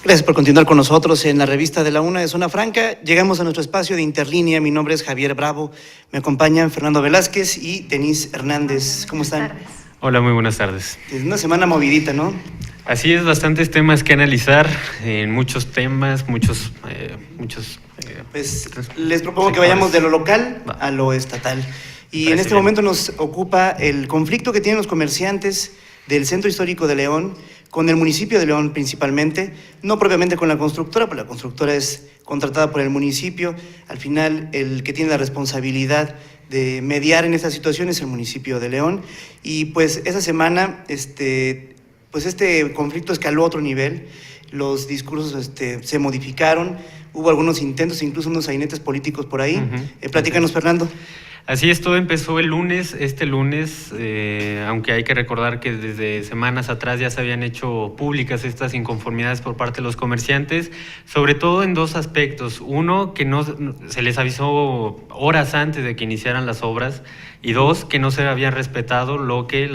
Gracias por continuar con nosotros en la revista de la Una de Zona Franca. Llegamos a nuestro espacio de Interlínea. Mi nombre es Javier Bravo. Me acompañan Fernando Velázquez y Denise Hernández. ¿Cómo están? Buenas tardes. Hola, muy buenas tardes. Es una semana movidita, ¿no? Así es, bastantes temas que analizar, muchos temas, Pues les propongo que vayamos de lo local a lo estatal. Y en este momento nos ocupa el conflicto que tienen los comerciantes del Centro Histórico de León con el municipio de León principalmente, no propiamente con la constructora, porque la constructora es contratada por el municipio. Al final, el que tiene la responsabilidad de mediar en esta situación es el municipio de León. Y pues esa semana, este conflicto escaló a otro nivel, los discursos se modificaron, hubo algunos intentos, incluso unos sainetes políticos por ahí. Platícanos, Fernando. Así es, todo empezó el lunes, aunque hay que recordar que desde semanas atrás ya se habían hecho públicas estas inconformidades por parte de los comerciantes, sobre todo en dos aspectos. Uno, que no se les avisó horas antes de que iniciaran las obras, y dos, que no se habían respetado lo que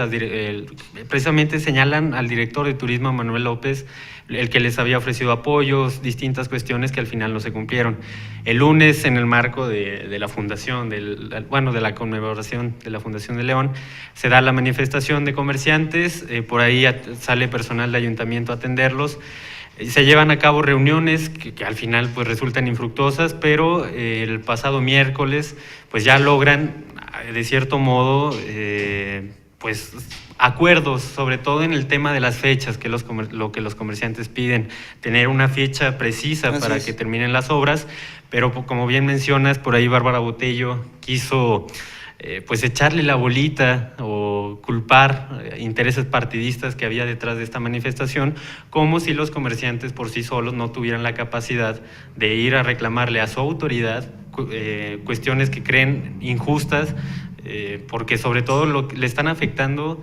precisamente señalan al director de turismo, Manuel López, el que les había ofrecido apoyos, distintas cuestiones que al final no se cumplieron. El lunes, en el marco de la fundación, de la conmemoración de la Fundación de León, se da la manifestación de comerciantes, por ahí sale personal de ayuntamiento a atenderlos. Se llevan a cabo reuniones que al final pues resultan infructuosas, pero el pasado miércoles pues ya logran de cierto modo pues acuerdos, sobre todo en el tema de las fechas, que lo que los comerciantes piden, tener una fecha precisa para que terminen las obras, pero como bien mencionas, por ahí Bárbara Botello quiso pues echarle la bolita o culpar intereses partidistas que había detrás de esta manifestación, como si los comerciantes por sí solos no tuvieran la capacidad de ir a reclamarle a su autoridad cuestiones que creen injustas, porque sobre todo le están afectando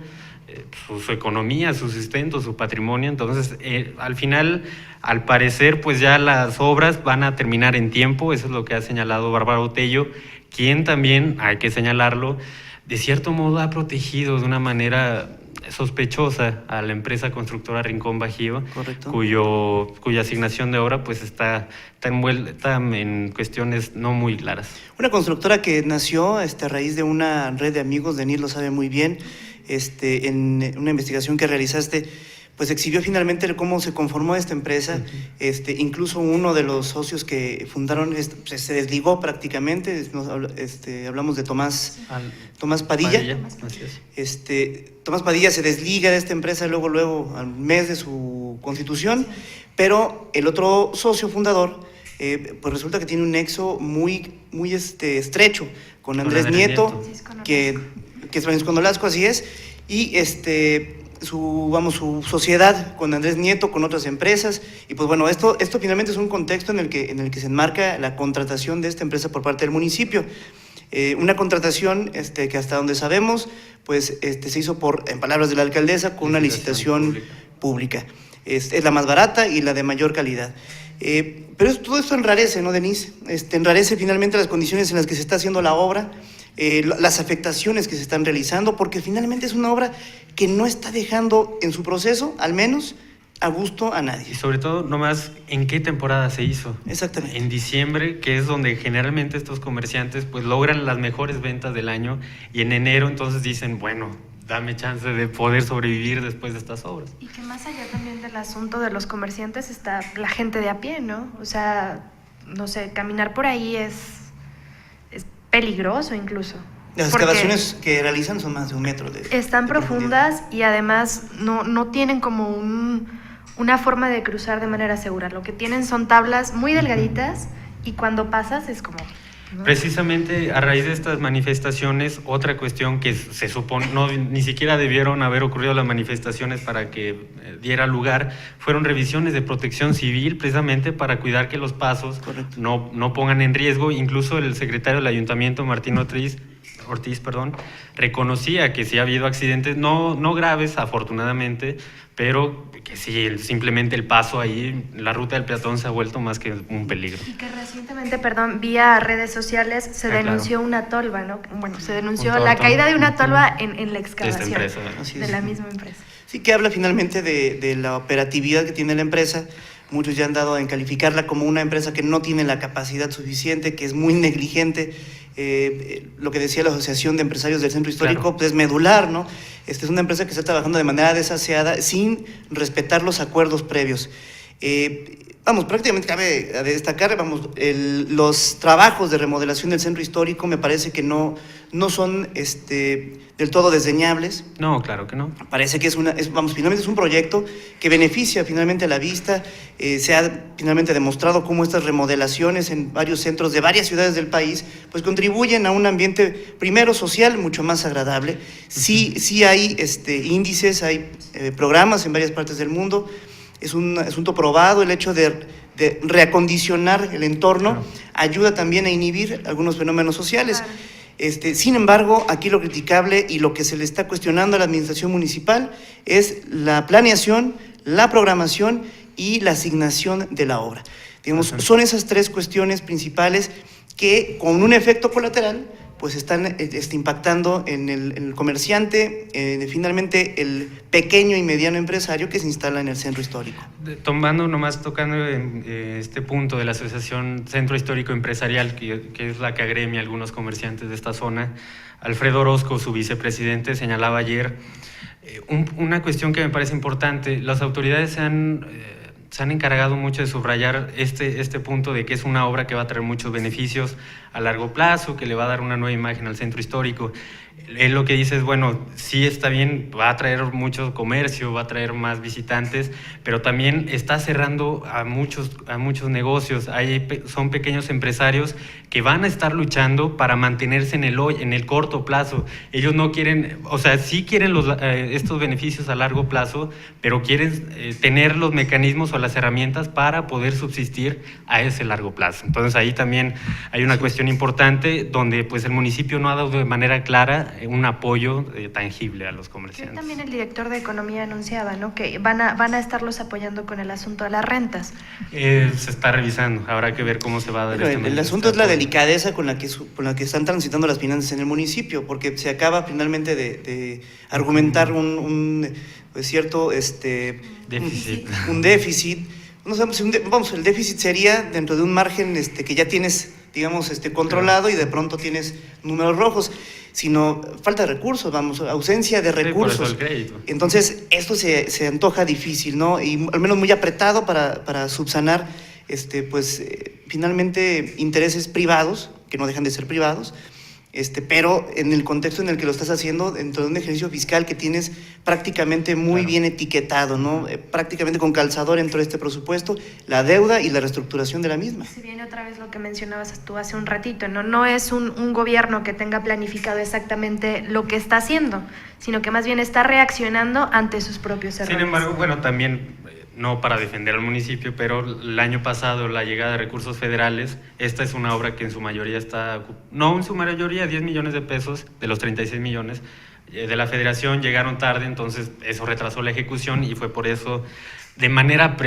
su economía, su sustento, su patrimonio. Entonces, al final, al parecer, pues ya las obras van a terminar en tiempo. Eso es lo que ha señalado Bárbara Botello, quien también, hay que señalarlo, de cierto modo ha protegido de una manera sospechosa a la empresa constructora Rincón Bajío, cuya asignación de obra pues está envuelta en cuestiones no muy claras. Una constructora que nació a raíz de una red de amigos, Denise lo sabe muy bien, en una investigación que realizaste, pues exhibió finalmente cómo se conformó esta empresa. Incluso uno de los socios que fundaron se desligó prácticamente. Hablamos de Tomás Padilla. Tomás Padilla se desliga de esta empresa luego al mes de su constitución, pero el otro socio fundador pues resulta que tiene un nexo muy estrecho con Andrés Nieto, que es Francisco Nolasco, así es, y su sociedad con Andrés Nieto, con otras empresas. Y pues bueno, esto finalmente es un contexto en el que se enmarca la contratación de esta empresa por parte del municipio. Una contratación que hasta donde sabemos pues se hizo en palabras de la alcaldesa, con una licitación pública. Es la más barata y la de mayor calidad. Pero todo esto enrarece, ¿no, Denise? Enrarece finalmente las condiciones en las que se está haciendo la obra, las afectaciones que se están realizando, porque finalmente es una obra que no está dejando en su proceso, al menos, a gusto a nadie. Y sobre todo, nomás, ¿en qué temporada se hizo? Exactamente. En diciembre, que es donde generalmente estos comerciantes pues logran las mejores ventas del año, y en enero entonces dicen, bueno, dame chance de poder sobrevivir después de estas obras. Y que más allá también del asunto de los comerciantes está la gente de a pie, ¿no? O sea, no sé, caminar por ahí es peligroso incluso. Las excavaciones que realizan son más de 1 metro. Están profundas y además no tienen como una forma de cruzar de manera segura. Lo que tienen son tablas muy delgaditas y cuando pasas es como... ¿no? Precisamente a raíz de estas manifestaciones, otra cuestión que se supone ni siquiera debieron haber ocurrido las manifestaciones para que diera lugar, fueron revisiones de protección civil, precisamente para cuidar que los pasos no pongan en riesgo. Incluso el secretario del ayuntamiento, Martín Ortiz, reconocía que sí ha habido accidentes, no graves afortunadamente, pero que sí, simplemente el paso ahí, la ruta del peatón se ha vuelto más que un peligro. Y que recientemente, vía redes sociales se denunció una tolva, ¿no? Bueno, se denunció la caída de una tolva en la excavación de la misma empresa. Sí, que habla finalmente de la operatividad que tiene la empresa, muchos ya han dado en calificarla como una empresa que no tiene la capacidad suficiente, que es muy negligente. Lo que decía la Asociación de Empresarios del Centro Histórico, claro, pues es medular, ¿no? Es una empresa que está trabajando de manera desaseada sin respetar los acuerdos previos. Vamos, prácticamente cabe destacar, vamos, los trabajos de remodelación del centro histórico me parece que no son del todo desdeñables. no, claro que no. Parece que finalmente es un proyecto que beneficia finalmente a la vista. Se ha finalmente demostrado cómo estas remodelaciones en varios centros de varias ciudades del país pues contribuyen a un ambiente, primero social, mucho más agradable. Sí hay índices, hay programas en varias partes del mundo. Es un asunto probado, el hecho de reacondicionar el entorno, claro, ayuda también a inhibir algunos fenómenos sociales. Claro. Sin embargo, aquí lo criticable y lo que se le está cuestionando a la administración municipal es la planeación, la programación y la asignación de la obra. Digamos, son esas tres cuestiones principales que con un efecto colateral pues están impactando en el comerciante, finalmente el pequeño y mediano empresario que se instala en el centro histórico. Tocando en este punto de la Asociación Centro Histórico Empresarial, que es la que agremia a algunos comerciantes de esta zona, Alfredo Orozco, su vicepresidente, señalaba ayer una cuestión que me parece importante. Las autoridades se han encargado mucho de subrayar este punto de que es una obra que va a traer muchos beneficios a largo plazo, que le va a dar una nueva imagen al centro histórico. Él lo que dice es, bueno, sí está bien, va a traer mucho comercio, va a traer más visitantes, pero también está cerrando a muchos negocios. Son pequeños empresarios que van a estar luchando para mantenerse en el corto plazo. Ellos no quieren, o sea, sí quieren estos beneficios a largo plazo, pero quieren tener los mecanismos o las herramientas para poder subsistir a ese largo plazo. Entonces ahí también hay una cuestión importante donde pues el municipio no ha dado de manera clara un apoyo tangible a los comerciantes. También el director de Economía anunciaba, ¿no?, que van a estarlos apoyando con el asunto de las rentas. Se está revisando, habrá que ver cómo se va a dar. Bueno, el asunto es la delicadeza con la que están transitando las finanzas en el municipio, porque se acaba finalmente de argumentar un cierto déficit. Un déficit. No sabemos si el déficit sería dentro de un margen que ya tienes, digamos, controlado, y de pronto tienes números rojos, sino falta de recursos, ausencia de recursos. Sí, por eso el crédito. Entonces, esto se antoja difícil, ¿no? Y al menos muy apretado para subsanar, finalmente intereses privados, que no dejan de ser privados, pero en el contexto en el que lo estás haciendo, dentro de un ejercicio fiscal que tienes prácticamente muy bien etiquetado, ¿no? Prácticamente con calzador dentro de este presupuesto, la deuda y la reestructuración de la misma. Si viene otra vez lo que mencionabas tú hace un ratito, no es un gobierno que tenga planificado exactamente lo que está haciendo, sino que más bien está reaccionando ante sus propios errores. Sin embargo, bueno, también, no para defender al municipio, pero el año pasado la llegada de recursos federales, esta es una obra que en su mayoría no en su mayoría, 10 millones de pesos de los 36 millones de la federación llegaron tarde, entonces eso retrasó la ejecución y fue por eso, de manera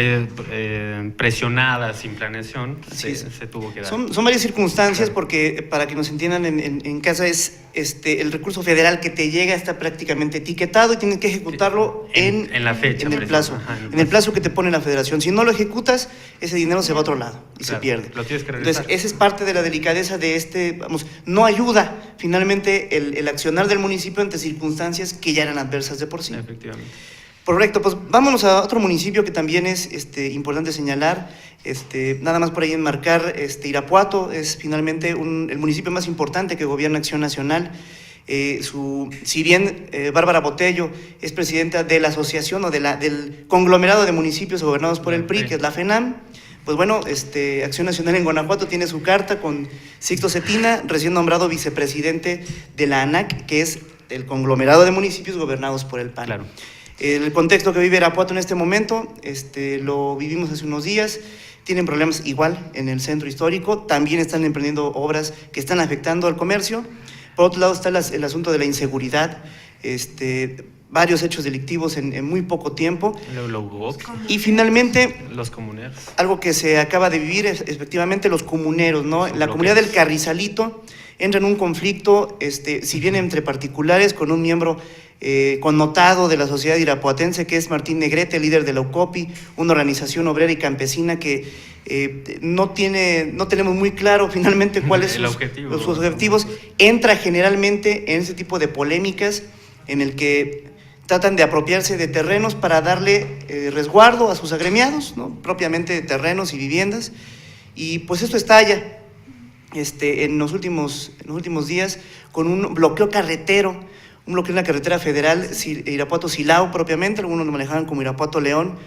presionada, sin planeación, se tuvo que dar. Son varias circunstancias, porque para que nos entiendan en casa, es el recurso federal que te llega está prácticamente etiquetado y tienes que ejecutarlo en la fecha, en el plazo, en el plazo que te pone la federación. Si no lo ejecutas, ese dinero se va a otro lado y se pierde. Lo tienes que regresar. Entonces, esa es parte de la delicadeza de no ayuda finalmente el accionar del municipio ante circunstancias que ya eran adversas de por sí. Efectivamente. Correcto, pues vámonos a otro municipio que también es importante señalar, nada más por ahí enmarcar, Irapuato es finalmente el municipio más importante que gobierna Acción Nacional. Si bien Bárbara Botello es presidenta de la asociación o del conglomerado de municipios gobernados por el PRI, que es la FENAM, pues bueno, Acción Nacional en Guanajuato tiene su carta con Sixto Cetina, recién nombrado vicepresidente de la ANAC, que es el conglomerado de municipios gobernados por el PAN. Claro. El contexto que vive Irapuato en este momento, lo vivimos hace unos días. Tienen problemas igual en el centro histórico, también están emprendiendo obras que están afectando al comercio. Por otro lado está el asunto de la inseguridad, varios hechos delictivos en muy poco tiempo. Y finalmente, los comuneros. Algo que se acaba de vivir es efectivamente los comuneros, ¿no? La comunidad del Carrizalito entra en un conflicto, si bien entre particulares, con un miembro connotado de la sociedad irapuatense, que es Martín Negrete, líder de la UCOPI, una organización obrera y campesina que no tenemos muy claro finalmente cuáles son sus objetivos. Entra generalmente en ese tipo de polémicas en el que tratan de apropiarse de terrenos para darle resguardo a sus agremiados, ¿no? Propiamente terrenos y viviendas, y pues esto estalla en los últimos días con un bloqueo carretero, un bloqueo en la carretera federal Irapuato-Silao propiamente, algunos lo manejaban como Irapuato-León,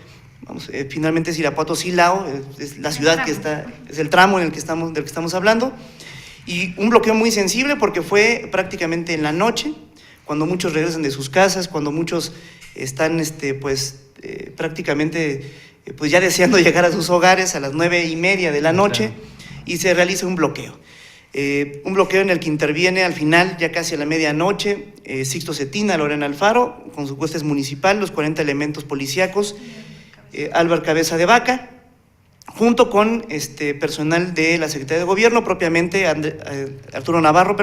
finalmente es Irapuato-Silao, es la ciudad que está, es el tramo del que estamos hablando, y un bloqueo muy sensible porque fue prácticamente en la noche, cuando muchos regresan de sus casas, cuando muchos están prácticamente pues ya deseando llegar a sus hogares a las 9:30 de la noche, y se realiza un bloqueo. Un bloqueo en el que interviene al final, ya casi a la medianoche, Sixto Cetina, Lorena Alfaro, con su huestes municipal, los 40 elementos policíacos, Álvaro Cabeza de Vaca, junto con personal de la Secretaría de Gobierno, propiamente Arturo Navarro,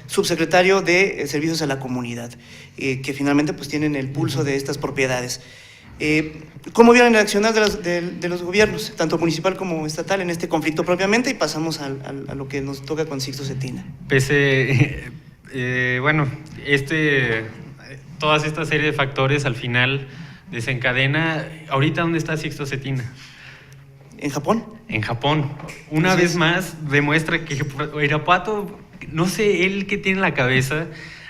subsecretario de Servicios a la Comunidad, que finalmente pues tienen el pulso de estas propiedades. ¿Cómo vieron el accionar de los gobiernos, tanto municipal como estatal, en este conflicto propiamente? Y pasamos a lo que nos toca con Sixto Cetina. Todas esta serie de factores al final desencadena. ¿Ahorita dónde está Sixto Cetina? ¿En Japón? En Japón. Una vez más demuestra que Irapuato, no sé él qué tiene en la cabeza.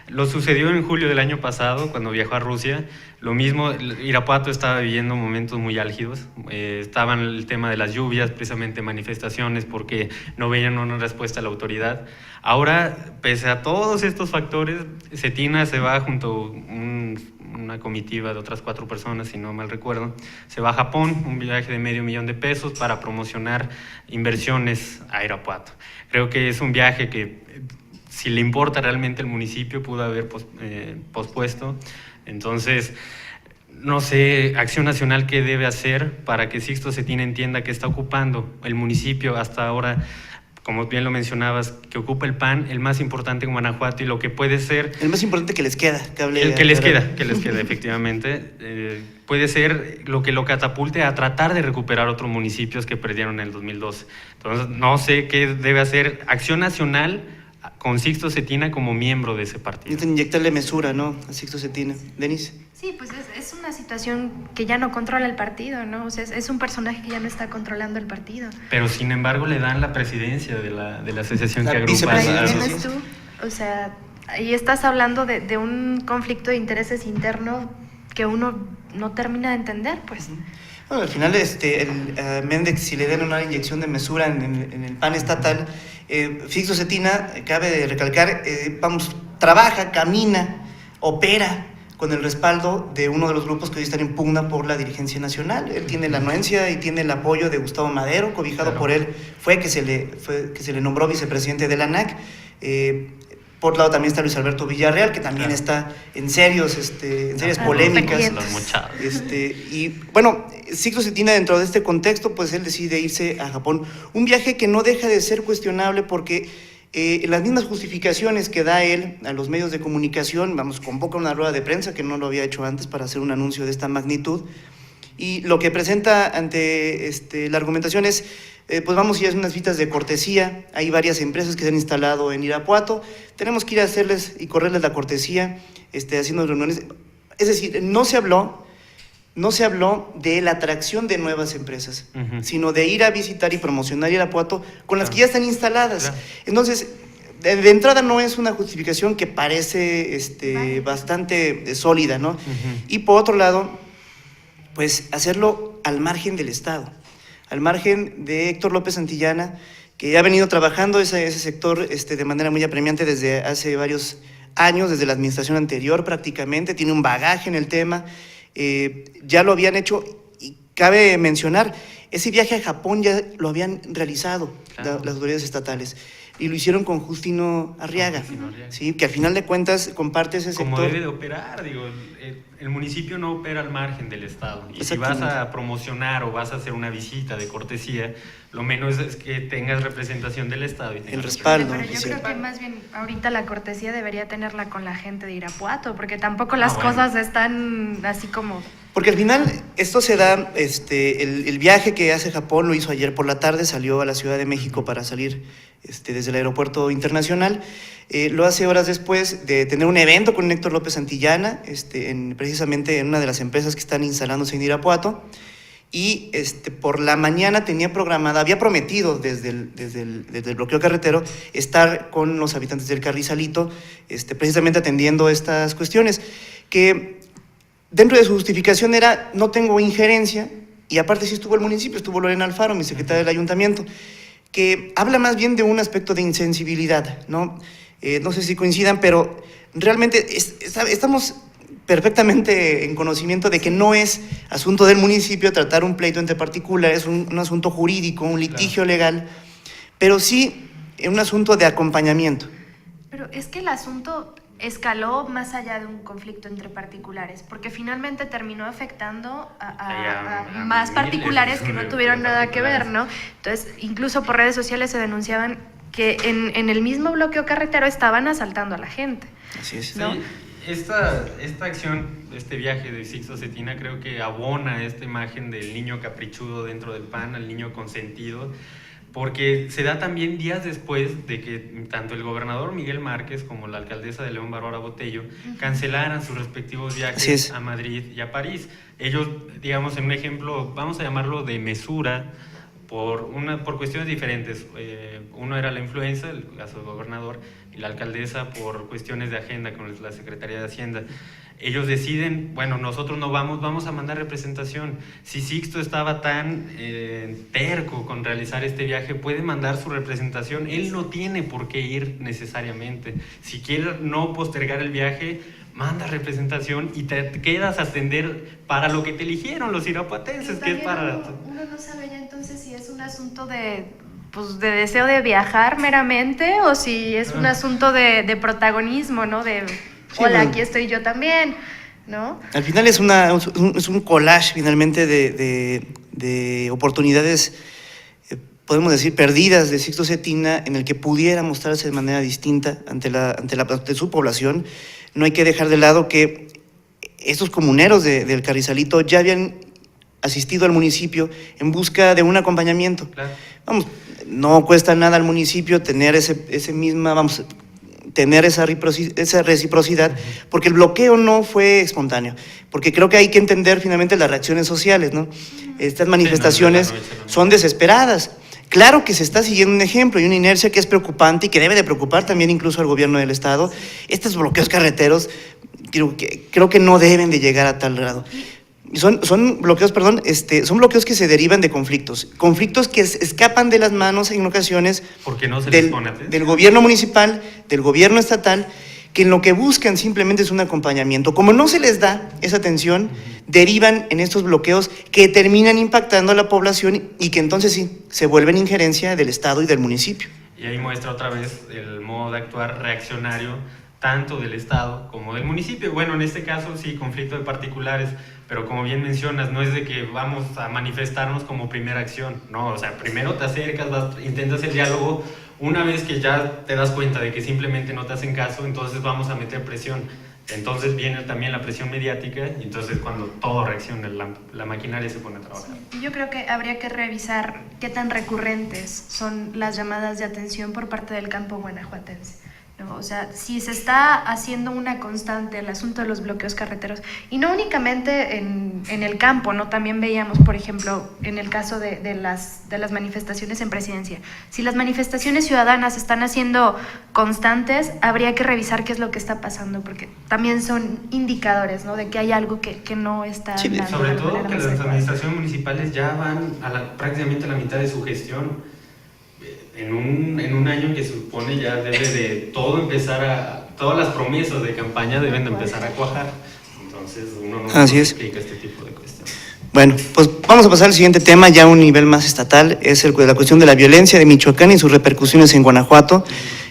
Lo sucedió en julio del año pasado, cuando viajó a Rusia. Lo mismo, Irapuato estaba viviendo momentos muy álgidos. Estaban el tema de las lluvias, precisamente manifestaciones, porque no veían una respuesta a la autoridad. Ahora, pese a todos estos factores, Cetina se va junto a una comitiva de otras 4 personas, si no mal recuerdo. Se va a Japón, un viaje de $500,000 para promocionar inversiones a Irapuato. Creo que es un viaje que, si le importa realmente el municipio, pudo haber pospuesto. Entonces, no sé, Acción Nacional, ¿qué debe hacer para que Sixto Cetina entienda que está ocupando el municipio hasta ahora, como bien lo mencionabas, que ocupa el PAN, el más importante en Guanajuato, y lo que puede ser... El más importante que les queda. Que les queda, efectivamente. Puede ser lo que lo catapulte a tratar de recuperar otros municipios que perdieron en el 2012. Entonces, no sé qué debe hacer Acción Nacional con Sixto Cetina como miembro de ese partido. Necesitan inyectarle mesura, ¿no?, a Sixto Cetina. Denise. Sí, pues es una situación que ya no controla el partido, ¿no? O sea, es un personaje que ya no está controlando el partido. Pero sin embargo le dan la presidencia de la asociación que agrupa. Vicepresidencia, tú, o sea, ahí estás hablando de un conflicto de intereses interno que uno no termina de entender, pues. Bueno, al final, Méndez, si le dan una inyección de mesura en el PAN estatal, Sixto Cetina, cabe recalcar, trabaja, camina, opera con el respaldo de uno de los grupos que hoy están en pugna por la dirigencia nacional. Él tiene la anuencia y tiene el apoyo de Gustavo Madero, cobijado por él, fue que se le nombró vicepresidente de la ANAC. Por otro lado también está Luis Alberto Villarreal, que también está en serias polémicas. Y bueno, Sixto Cetina, dentro de este contexto, pues él decide irse a Japón. Un viaje que no deja de ser cuestionable porque las mismas justificaciones que da él a los medios de comunicación, convoca una rueda de prensa, que no lo había hecho antes, para hacer un anuncio de esta magnitud, y lo que presenta ante la argumentación es, ya es unas visitas de cortesía, hay varias empresas que se han instalado en Irapuato, tenemos que ir a hacerles y correrles la cortesía, haciendo reuniones. Es decir, no se habló de la atracción de nuevas empresas, sino de ir a visitar y promocionar Irapuato con las que ya están instaladas. Entonces, de entrada no es una justificación que parece bastante sólida, ¿no? Y por otro lado, pues hacerlo al margen del Estado, al margen de Héctor López Santillana, que ha venido trabajando ese sector de manera muy apremiante desde hace varios años, desde la administración anterior prácticamente, tiene un bagaje en el tema, ya lo habían hecho, y cabe mencionar, ese viaje a Japón ya lo habían realizado las autoridades estatales. y lo hicieron con Justino Arriaga, ¿sí? Que al final de cuentas comparte ese sector. Como debe de operar, digo, el municipio no opera al margen del Estado, y si vas a promocionar o vas a hacer una visita de cortesía, lo menos es que tengas representación del Estado. Y el respaldo. Pero yo creo que más bien ahorita la cortesía debería tenerla con la gente de Irapuato, porque tampoco las cosas están así como... Porque al final esto se da, el viaje que hace Japón lo hizo ayer por la tarde, salió a la Ciudad de México para salir desde el aeropuerto internacional, lo hace horas después de tener un evento con Héctor López Santillana, precisamente en una de las empresas que están instalándose en Irapuato, y por la mañana había prometido desde el bloqueo carretero estar con los habitantes del Carrizalito, precisamente atendiendo estas cuestiones, que dentro de su justificación era: no tengo injerencia, y aparte sí estuvo el municipio, estuvo Lorena Alfaro, mi secretaria del ayuntamiento, que habla más bien de un aspecto de insensibilidad, ¿no? No sé si coincidan, pero realmente estamos perfectamente en conocimiento de que no es asunto del municipio tratar un pleito entre particulares, es un asunto jurídico, un litigio legal, pero sí un asunto de acompañamiento. Pero es que el asunto escaló más allá de un conflicto entre particulares, porque finalmente terminó afectando a más particulares que no tuvieron nada que ver, ¿no? Entonces, incluso por redes sociales se denunciaban que en el mismo bloqueo carretero estaban asaltando a la gente. Así es. ¿No? Sí, esta acción, este viaje de Sixto Cetina, creo que abona esta imagen del niño caprichudo dentro del PAN, al niño consentido, porque se da también días después de que tanto el gobernador Miguel Márquez como la alcaldesa de León, Bárbara Botello, cancelaran sus respectivos viajes a Madrid y a París. Ellos, digamos, en un ejemplo, vamos a llamarlo de mesura, por cuestiones diferentes. Uno era la influenza, el caso del gobernador, y la alcaldesa por cuestiones de agenda con la Secretaría de Hacienda. Ellos deciden, bueno, nosotros no vamos a mandar representación. Si Sixto estaba tan terco con realizar este viaje, puede mandar su representación. Él no tiene por qué ir necesariamente. Si quiere no postergar el viaje, manda representación y te quedas a atender para lo que te eligieron los irapuatenses, que es para... Uno no sabe ya entonces si es un asunto de deseo de viajar meramente, o si es un asunto de protagonismo, ¿no? Hola, aquí estoy yo también, ¿no? Al final es un collage finalmente de oportunidades, podemos decir, perdidas de Sixto Cetina, en el que pudiera mostrarse de manera distinta ante su población. No hay que dejar de lado que estos comuneros del Carrizalito ya habían asistido al municipio en busca de un acompañamiento. Claro. Vamos, no cuesta nada al municipio tener tener esa reciprocidad, porque el bloqueo no fue espontáneo, porque creo que hay que entender finalmente las reacciones sociales, ¿no? Estas manifestaciones son desesperadas. Claro que se está siguiendo un ejemplo y una inercia que es preocupante y que debe de preocupar también incluso al gobierno del estado. Estos bloqueos carreteros creo que no deben de llegar a tal grado. Son bloqueos que se derivan de conflictos que escapan de las manos en ocasiones porque no se les pone atención. Del gobierno municipal, del gobierno estatal, que en lo que buscan simplemente es un acompañamiento. Como no se les da esa atención, derivan en estos bloqueos que terminan impactando a la población y que entonces sí se vuelven injerencia del Estado y del municipio. Y ahí muestra otra vez el modo de actuar reaccionario tanto del Estado como del municipio. Bueno, en este caso sí, conflicto de particulares, pero como bien mencionas, no es de que vamos a manifestarnos como primera acción, no, o sea, primero te acercas, intentas el diálogo. Una vez que ya te das cuenta de que simplemente no te hacen caso, entonces vamos a meter presión. Entonces viene también la presión mediática y entonces cuando todo reacciona, la maquinaria se pone a trabajar. Yo creo que habría que revisar qué tan recurrentes son las llamadas de atención por parte del campo guanajuatense, ¿no? O sea, si se está haciendo una constante el asunto de los bloqueos carreteros, y no únicamente en el campo, ¿no? También veíamos, por ejemplo, en el caso de las manifestaciones en Presidencia. Si las manifestaciones ciudadanas están haciendo constantes, habría que revisar qué es lo que está pasando, porque también son indicadores, ¿no? De que hay algo que no está... Sí, sobre todo que las administraciones municipales ya van prácticamente a la mitad de su gestión. En un año que se supone ya debe de todas las promesas de campaña deben de empezar a cuajar. Entonces uno no explica este tipo de cuestiones. Bueno, pues Vamos a pasar al siguiente tema, ya a un nivel más estatal, es la cuestión de la violencia de Michoacán y sus repercusiones en Guanajuato.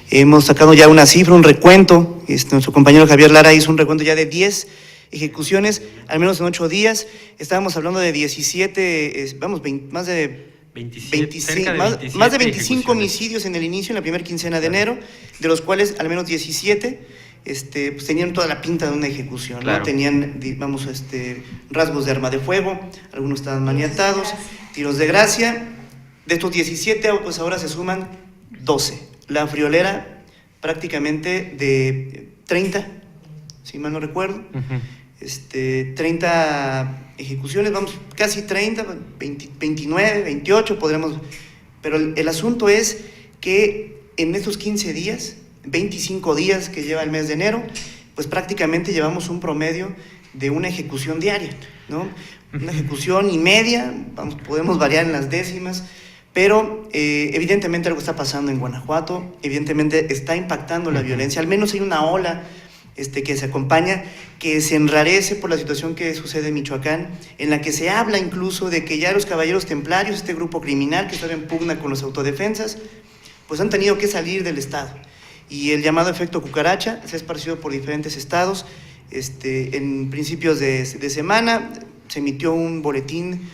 Hemos sacado ya una cifra, un recuento. Nuestro compañero Javier Lara hizo un recuento ya de 10 ejecuciones, al menos en 8 días. Estábamos hablando de 17, más de 25 homicidios en el inicio, en la primera quincena de enero, de los cuales al menos 17 pues tenían toda la pinta de una ejecución, claro. ¿no? Tenían, rasgos de arma de fuego, algunos estaban maniatados, tiros de gracia. De estos 17, pues ahora se suman 12. La friolera prácticamente de 30, si mal no recuerdo. Uh-huh. 30 ejecuciones, vamos, casi 30, 29, 28 podremos, pero el asunto es que en estos 15 días, 25 días que lleva el mes de enero, pues prácticamente llevamos un promedio de una ejecución diaria, ¿no? Una ejecución y media, podemos variar en las décimas, pero evidentemente algo está pasando en Guanajuato, evidentemente está impactando la violencia, al menos hay una ola que se acompaña, que se enrarece por la situación que sucede en Michoacán, en la que se habla incluso de que ya los caballeros templarios, este grupo criminal que estaba en pugna con las autodefensas, pues han tenido que salir del estado. Y el llamado efecto cucaracha se ha esparcido por diferentes estados. En principios de semana se emitió un boletín,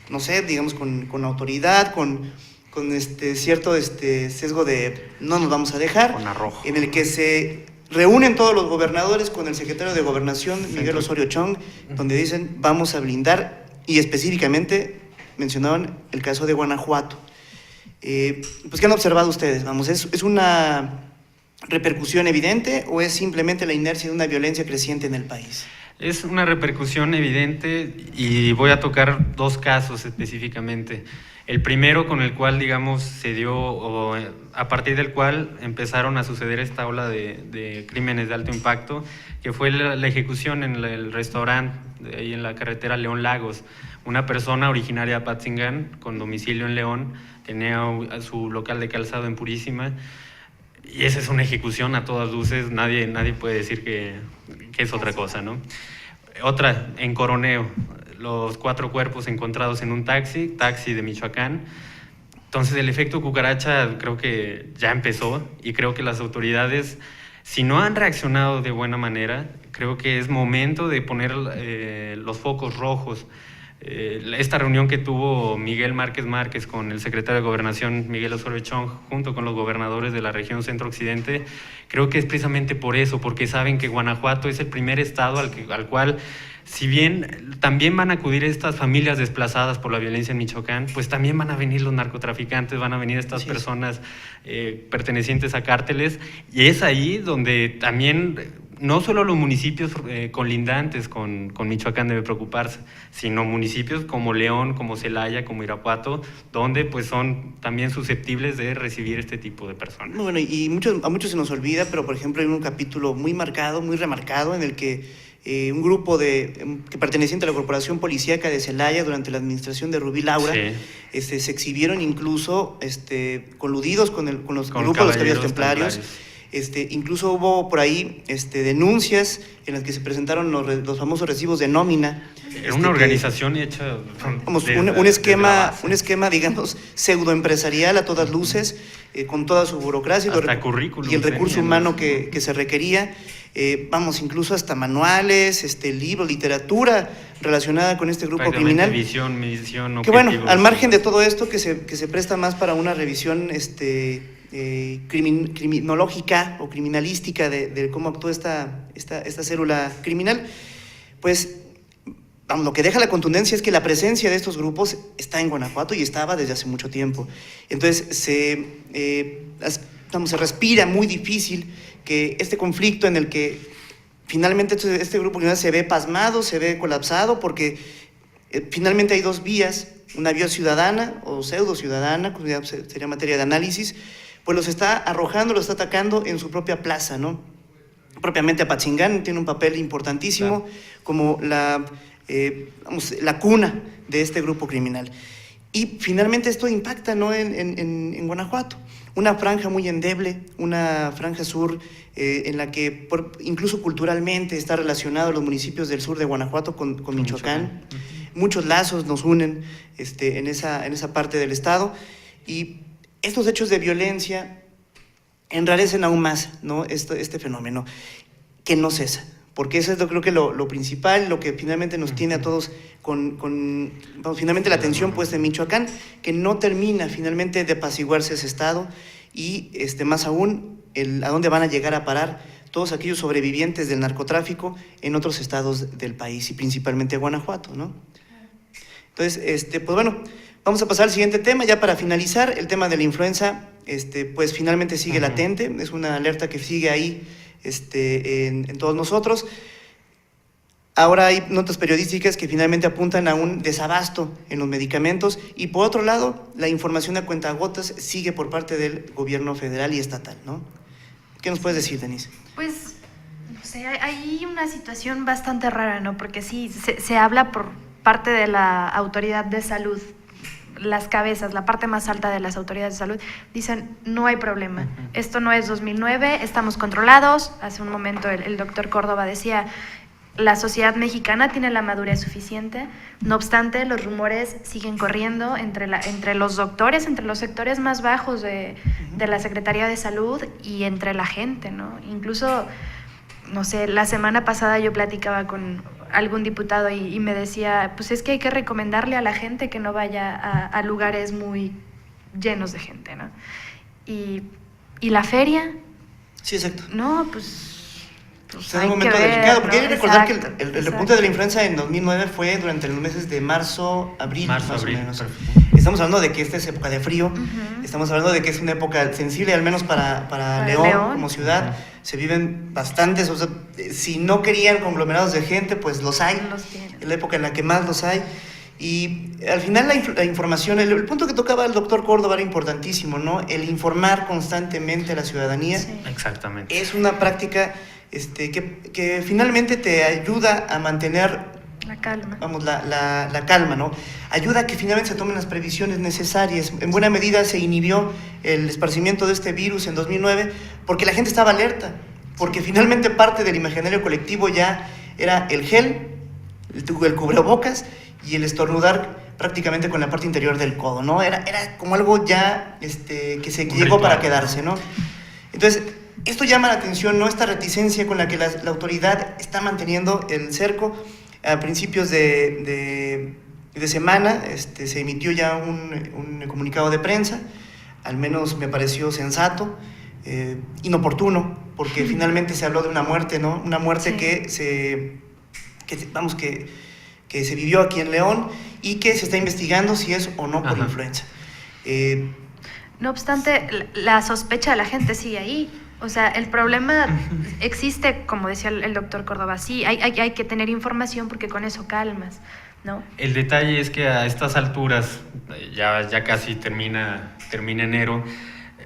no sé, digamos con autoridad, con cierto sesgo de no nos vamos a dejar, en el que se reúnen todos los gobernadores con el secretario de Gobernación, Miguel Osorio Chong, donde dicen vamos a blindar, y específicamente mencionaban el caso de Guanajuato. Pues, ¿qué han observado ustedes? Vamos, ¿es una repercusión evidente o es simplemente la inercia de una violencia creciente en el país? Es una repercusión evidente y voy a tocar 2 casos específicamente. El primero con el cual, digamos, se dio, o a partir del cual empezaron a suceder esta ola de crímenes de alto impacto, que fue la ejecución en el restaurante ahí en la carretera León Lagos. Una persona originaria de Apatzingán, con domicilio en León, tenía su local de calzado en Purísima, y esa es una ejecución a todas luces, nadie puede decir que es otra cosa, ¿no? Otra, en Coroneo, los 4 cuerpos encontrados en un taxi de Michoacán. Entonces el efecto cucaracha creo que ya empezó, y creo que las autoridades, si no han reaccionado de buena manera, creo que es momento de poner los focos rojos. Esta reunión que tuvo Miguel Márquez con el secretario de Gobernación, Miguel Osorio Chong, junto con los gobernadores de la región centro-occidente, creo que es precisamente por eso, porque saben que Guanajuato es el primer estado al cual, si bien también van a acudir estas familias desplazadas por la violencia en Michoacán, pues también van a venir los narcotraficantes, van a venir estas personas pertenecientes a cárteles, y es ahí donde también no solo los municipios colindantes con Michoacán deben preocuparse, sino municipios como León, como Celaya, como Irapuato, donde pues son también susceptibles de recibir este tipo de personas. Bueno, y a muchos se nos olvida, pero por ejemplo hay un capítulo muy marcado, muy remarcado, en el que un grupo que perteneciente a la Corporación Policíaca de Celaya durante la administración de Rubí Laura, se exhibieron incluso coludidos con los grupos de los caballeros templarios. Incluso hubo por ahí denuncias en las que se presentaron los famosos recibos de nómina. Era una organización hecha un esquema, digamos, pseudoempresarial a todas luces, con toda su burocracia y el recurso humano que se requería. Incluso hasta manuales, libros, literatura relacionada con este grupo criminal. Visión, misión, que bueno, al margen de todo esto, que se presta más para una revisión criminológica o criminalística de cómo actuó esta célula criminal, pues lo que deja la contundencia es que la presencia de estos grupos está en Guanajuato y estaba desde hace mucho tiempo. Entonces se respira muy difícil que este conflicto en el que finalmente este grupo criminal se ve pasmado, se ve colapsado, porque finalmente hay 2 vías, una vía ciudadana o pseudo ciudadana, sería materia de análisis, pues los está arrojando, los está atacando en su propia plaza, ¿no? Propiamente Apatzingán tiene un papel importantísimo, claro, como la cuna de este grupo criminal. Y finalmente esto impacta, ¿no?, en Guanajuato. Una franja muy endeble, una franja sur en la que incluso culturalmente está relacionado los municipios del sur de Guanajuato con Michoacán. muchos lazos nos unen en esa parte del Estado, y estos hechos de violencia enrarecen aún más, ¿no? este fenómeno que no cesa, porque eso es creo que lo principal, lo que finalmente nos tiene a todos finalmente la atención puesta en Michoacán, que no termina finalmente de apaciguarse ese Estado, y más aún a dónde van a llegar a parar todos aquellos sobrevivientes del narcotráfico en otros estados del país, y principalmente Guanajuato, ¿no? Entonces, pues bueno, vamos a pasar al siguiente tema, ya para finalizar. El tema de la influenza, pues finalmente sigue latente, es una alerta que sigue ahí en todos nosotros. Ahora hay notas periodísticas que finalmente apuntan a un desabasto en los medicamentos, y por otro lado, la información a cuentagotas sigue por parte del gobierno federal y estatal, ¿no? ¿Qué nos puedes decir, Denise? Pues, no sé, hay una situación bastante rara, ¿no? Porque sí, se habla por parte de la autoridad de salud, las cabezas, la parte más alta de las autoridades de salud, dicen, no hay problema, esto no es 2009, estamos controlados. Hace un momento el doctor Córdoba decía, la sociedad mexicana tiene la madurez suficiente. No obstante, los rumores siguen corriendo entre los doctores, entre los sectores más bajos de la Secretaría de Salud y entre la gente, ¿no? Incluso, no sé, la semana pasada yo platicaba con algún diputado y me decía, pues es que hay que recomendarle a la gente que no vaya a lugares muy llenos de gente, ¿no? Y la feria. Sí, exacto. No, pues es un momento delicado, porque hay que recordar que el exacto. repunte de la influenza en 2009 fue durante los meses de marzo, abril, más o menos. Perfecto. Estamos hablando de que esta es época de frío, estamos hablando de que es una época sensible, al menos para León como ciudad. Se viven bastantes, o sea, si no querían conglomerados de gente, pues los hay, es la época en la que más los hay. Y al final la información, el punto que tocaba el doctor Córdoba era importantísimo, ¿no? El informar constantemente a la ciudadanía. Sí. Exactamente. Es una práctica que finalmente te ayuda a mantener la calma. Vamos, la calma, ¿no? Ayuda a que finalmente se tomen las previsiones necesarias. En buena medida se inhibió el esparcimiento de este virus en 2009 porque la gente estaba alerta, porque finalmente parte del imaginario colectivo ya era el gel, el cubrebocas y el estornudar prácticamente con la parte interior del codo, ¿no? Era como algo ya que se llegó ritual para quedarse, ¿no? Entonces, esto llama la atención, ¿no? Esta reticencia con la que la autoridad está manteniendo el cerco. A principios de semana se emitió ya un comunicado de prensa, al menos me pareció sensato, inoportuno, porque finalmente se habló de una muerte, ¿no? Una muerte Sí. que se vivió aquí en León y que se está investigando si es o no por influenza. No obstante, la sospecha de la gente sigue ahí. O sea, el problema existe, como decía el doctor Córdoba, sí, hay que tener información porque con eso calmas, ¿no? El detalle es que a estas alturas, ya casi termina enero,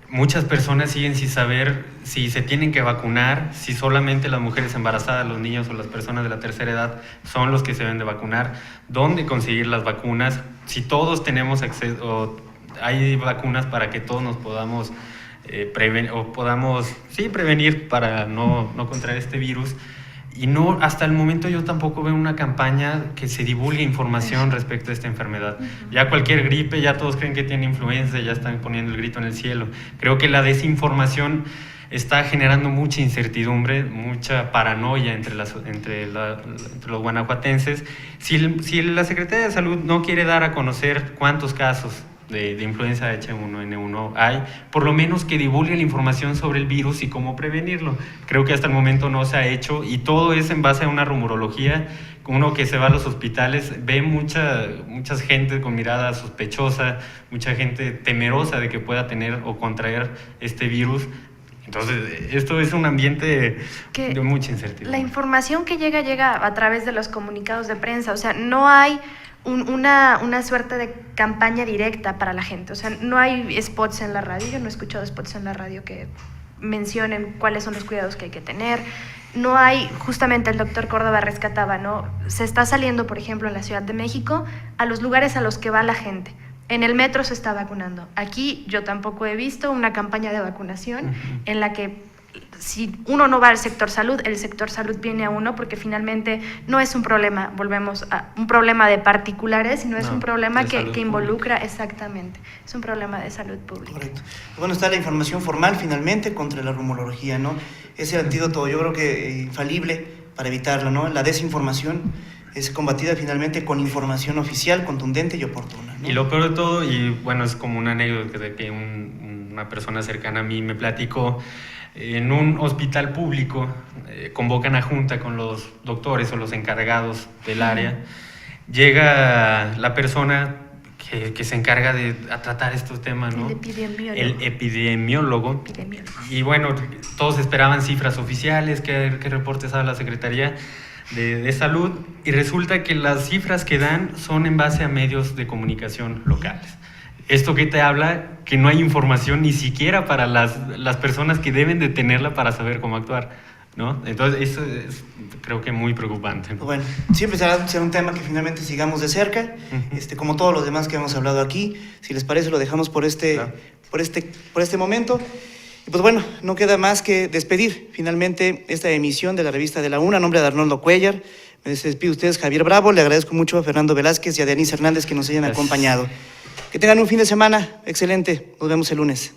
muchas personas siguen sin saber si se tienen que vacunar, si solamente las mujeres embarazadas, los niños o las personas de la tercera edad son los que se deben de vacunar, dónde conseguir las vacunas, si todos tenemos acceso, o hay vacunas para que todos nos podamos prevenir para no contraer este virus. Y no, hasta el momento yo tampoco veo una campaña que se divulgue información respecto a esta enfermedad. Ya cualquier gripe, ya todos creen que tiene influenza, ya están poniendo el grito en el cielo. Creo que la desinformación está generando mucha incertidumbre, mucha paranoia entre los guanajuatenses. Si la Secretaría de Salud no quiere dar a conocer cuántos casos de influenza H1N1 hay, por lo menos que divulgue la información sobre el virus y cómo prevenirlo. Creo que hasta el momento no se ha hecho y todo es en base a una rumorología. Uno que se va a los hospitales ve mucha gente con mirada sospechosa, mucha gente temerosa de que pueda tener o contraer este virus. Entonces, esto es un ambiente de mucha incertidumbre. La información que llega a través de los comunicados de prensa, o sea, no hay una suerte de campaña directa para la gente. O sea, no hay spots en la radio, yo no he escuchado spots en la radio que mencionen cuáles son los cuidados que hay que tener. No hay, justamente el doctor Córdoba rescataba, ¿no? Se está saliendo, por ejemplo, en la Ciudad de México, a los lugares a los que va la gente. En el metro se está vacunando. Aquí yo tampoco he visto una campaña de vacunación en la que si uno no va al sector salud, el sector salud viene a uno, porque finalmente no es un problema, volvemos a un problema de particulares, sino es un problema que involucra, exactamente, es un problema de salud pública. Correcto. Bueno, está la información formal finalmente contra la rumorología, ¿no? Es el antídoto, yo creo que infalible para evitarlo, ¿no? La desinformación es combatida finalmente con información oficial, contundente y oportuna, ¿no? Y lo peor de todo, y bueno, es como una anécdota de que una persona cercana a mí me platicó. En un hospital público convocan a junta con los doctores o los encargados del área. Llega la persona que se encarga de tratar estos temas, ¿no? El epidemiólogo. Y bueno, todos esperaban cifras oficiales, qué reportes da la Secretaría de Salud, y resulta que las cifras que dan son en base a medios de comunicación locales. Esto que te habla que no hay información ni siquiera para las personas que deben de tenerla para saber cómo actuar, ¿no? Entonces eso es, creo que muy preocupante, ¿no? Bueno, siempre será un tema que finalmente sigamos de cerca, como todos los demás que hemos hablado aquí. Si les parece, lo dejamos por este momento. Y pues bueno, no queda más que despedir finalmente esta emisión de la revista de la UNA. A nombre de Arnoldo Cuellar, me despido de ustedes, Javier Bravo. Le agradezco mucho a Fernando Velázquez y a Denise Hernández que nos hayan acompañado. Que tengan un fin de semana excelente. Nos vemos el lunes.